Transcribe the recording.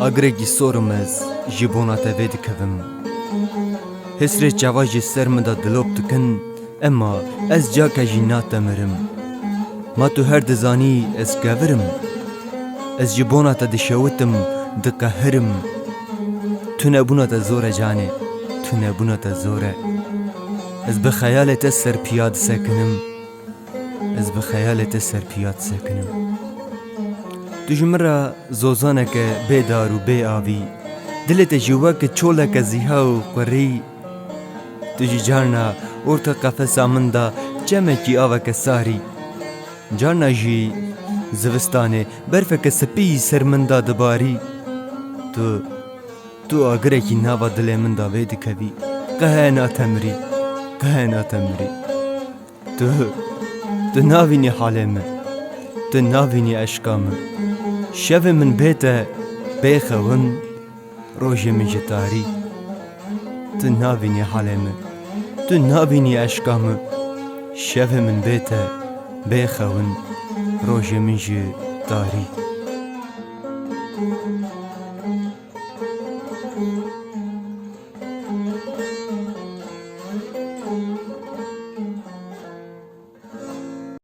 Agrekî sorum ez ji bona te vê dikevim. Hesrê çawa ji ser min da dilop dikin, emma ez cake jî natemirim. Ma tu her dizanî ez kevirim. Ez ji bona te dişewitim, dikehirim. Tu nebûna te zor e canê, tu nebûna te zor e. Ez bi xeyalê te serpiya disekinim. Ez bi xeyalê te serpiya disekinim. Tu ji min re zozaneke bê dar û bê avî, dilê te ji weke çoleke zîha û qurî. Tu ji carna orta qefesa min da çemekî aveke sarî. Carna jî zivistanê berfeke spî ser min da dibarî. Tu agirekî nava dilê min da vê dikevî, qehe natemirî, qehe natemirî. Tu navînî halê min, tu navînî eşka min. Şevê min bê te bêxewin, rojê min ji tarî. Tu navînî halê min, tu navînî eşka min. Şevê min bê te bêxewin, rojê min ji tarî.